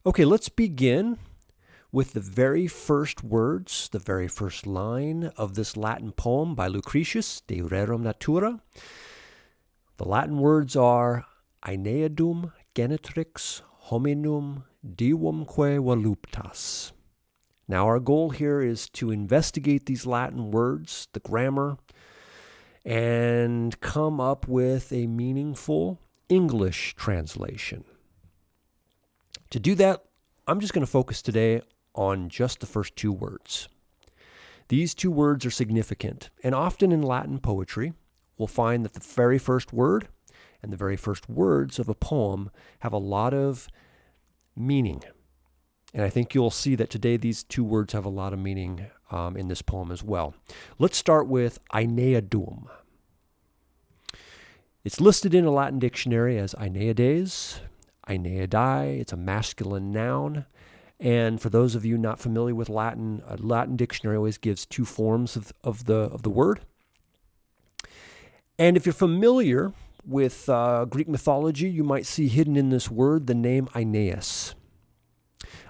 Okay, let's begin with the very first words, the very first line of this Latin poem by Lucretius, De Rerum Natura. The Latin words are Aeneadum, Genetrix, hominum, divumque voluptas. Now our goal here is to investigate these Latin words, the grammar, and come up with a meaningful English translation. To do that, I'm just going to focus today on just the first two words. These two words are significant, and often in Latin poetry, we'll find that the very first word and the very first words of a poem have a lot of meaning. And I think you'll see that today these two words have a lot of meaning in this poem as well. Let's start with Aeneadum. It's listed in a Latin dictionary as Aeneades, Aeneadae. It's a masculine noun. And for those of you not familiar with Latin, a Latin dictionary always gives two forms of the word. And if you're familiar with Greek mythology, you might see hidden in this word the name Aeneas.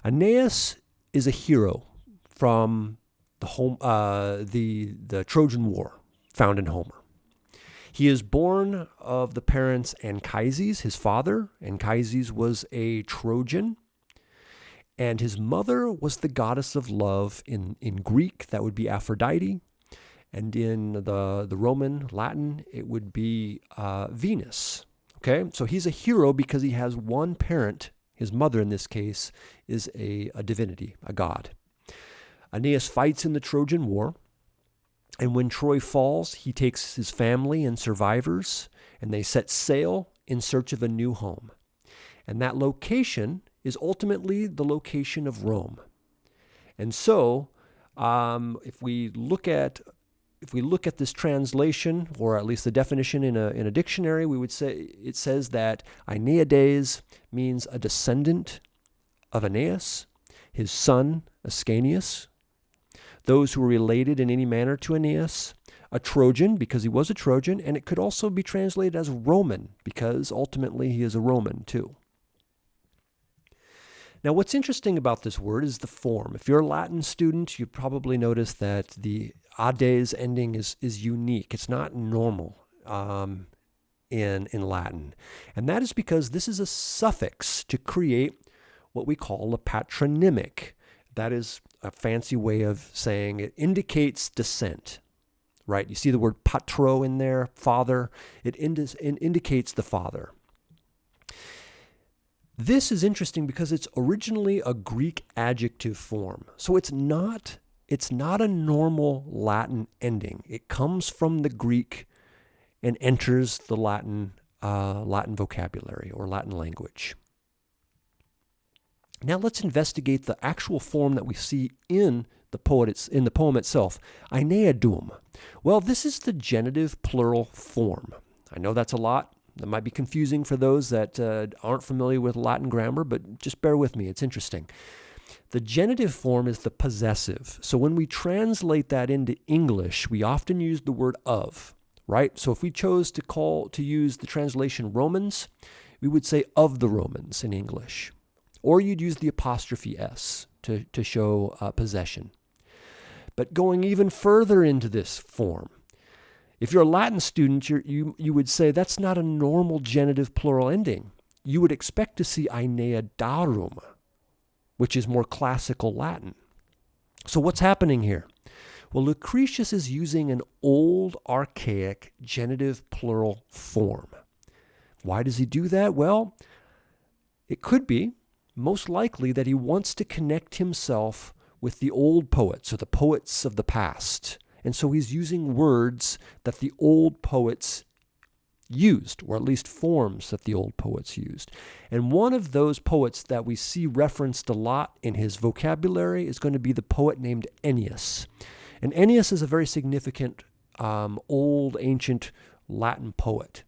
Aeneas is a hero from the Trojan War, found in Homer. He is born of the parents Anchises, his father. Anchises was a Trojan, and his mother was the goddess of love. In Greek, that would be Aphrodite, and in the Roman Latin, it would be Venus. Okay, so he's a hero because he has one parent. His mother, in this case, is a divinity, a god. Aeneas fights in the Trojan War, and when Troy falls, he takes his family and survivors, and they set sail in search of a new home. And that location is ultimately the location of Rome. And so, if we look at this translation, or at least the definition in a dictionary, we would say it says that Aeneades means a descendant of Aeneas, his son Ascanius, those who were related in any manner to Aeneas, a Trojan because he was a Trojan, and it could also be translated as Roman because ultimately he is a Roman too. Now, what's interesting about this word is the form. If you're a Latin student, you probably noticed that the ades ending is unique. It's not normal in Latin. And that is because this is a suffix to create what we call a patronymic. That is a fancy way of saying it indicates descent, right? You see the word patro in there, father. It indicates the father. This is interesting because it's originally a Greek adjective form. So it's not a normal Latin ending. It comes from the Greek and enters the Latin vocabulary or Latin language. Now let's investigate the actual form that we see in the poem itself. Aeneadum. Well, this is the genitive plural form. I know that's a lot. That might be confusing for those that aren't familiar with Latin grammar, but just bear with me. It's interesting. The genitive form is the possessive. So when we translate that into English, we often use the word of, right? So if we chose to use the translation Romans, we would say of the Romans in English. Or you'd use the apostrophe S to show possession. But going even further into this form, if you're a Latin student, you would say that's not a normal genitive plural ending. You would expect to see Aeneadarum, which is more classical Latin. So what's happening here? Well, Lucretius is using an old, archaic genitive plural form. Why does he do that? Well, it could be, most likely, that he wants to connect himself with the old poets or the poets of the past. And so he's using words that the old poets used, or at least forms that the old poets used. And one of those poets that we see referenced a lot in his vocabulary is going to be the poet named Ennius. And Ennius is a very significant old, ancient Latin poet.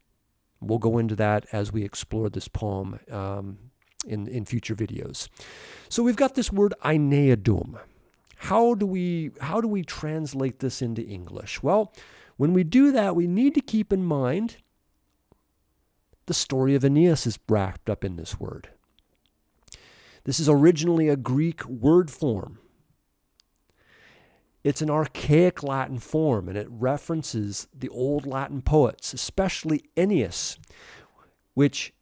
We'll go into that as we explore this poem in future videos. So we've got this word Aeneadum. How do we translate this into English? Well, when we do that, we need to keep in mind the story of Aeneas is wrapped up in this word. This is originally a Greek word form. It's an archaic Latin form, and it references the old Latin poets, especially Aeneas, which,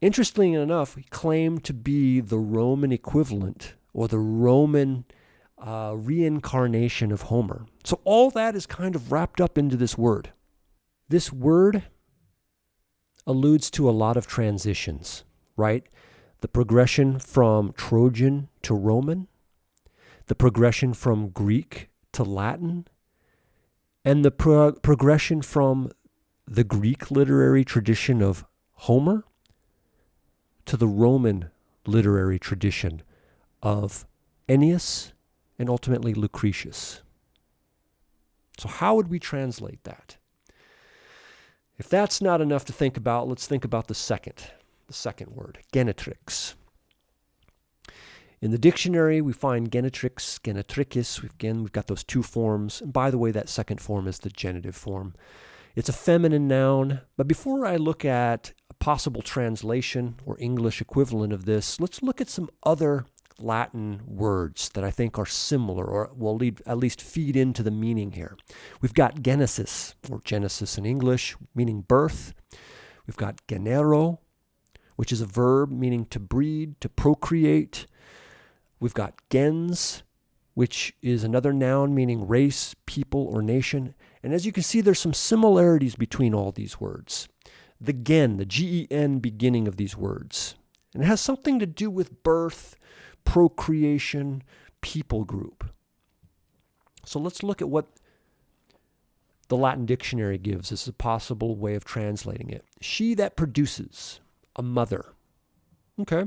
interestingly enough, claimed to be the Roman equivalent or the Roman reincarnation of Homer. So all that is kind of wrapped up into this word. This word alludes to a lot of transitions, right? The progression from Trojan to Roman, the progression from Greek to Latin, and the progression from the Greek literary tradition of Homer to the Roman literary tradition of Aeneas and ultimately Lucretius. So how would we translate that? If that's not enough to think about, let's think about the second word, Genetrix. In the dictionary, we find Genetrix, Genetricis. We've got those two forms. And by the way, that second form is the genitive form. It's a feminine noun. But before I look at a possible translation or English equivalent of this, let's look at some other Latin words that I think are similar or will at least feed into the meaning here. We've got Genesis, or Genesis in English, meaning birth. We've got genero, which is a verb meaning to breed, to procreate. We've got gens, which is another noun meaning race, people, or nation. And as you can see, there's some similarities between all these words. The gen, the G-E-N beginning of these words. And it has something to do with birth, procreation, people group. So let's look at what the Latin dictionary gives as a possible way of translating it. She that produces, a mother. Okay.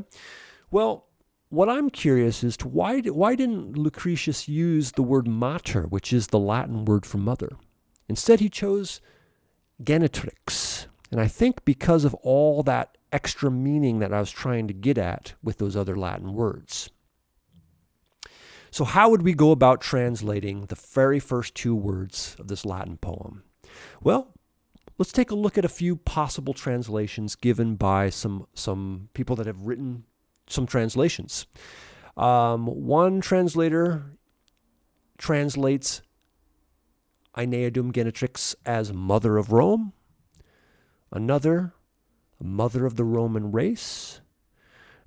Well, what I'm curious is to why didn't Lucretius use the word mater, which is the Latin word for mother? Instead, he chose Genetrix. And I think because of all that extra meaning that I was trying to get at with those other Latin words. So how would we go about translating the very first two words of this Latin poem? Well, let's take a look at a few possible translations given by some people that have written some translations. One translator translates Aeneadum Genetrix as mother of Rome. Another, mother of the Roman race.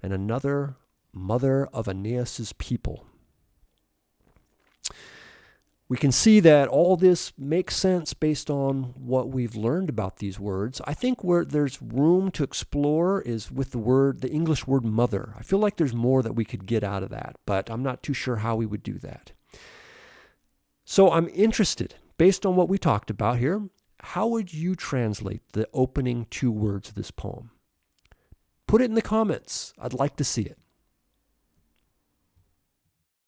And another, mother of Aeneas's people. We can see that all this makes sense based on what we've learned about these words. I think where there's room to explore is with the English word mother. I feel like there's more that we could get out of that, but I'm not too sure how we would do that. So I'm interested, based on what we talked about here, how would you translate the opening two words of this poem? Put it in the comments. I'd like to see it.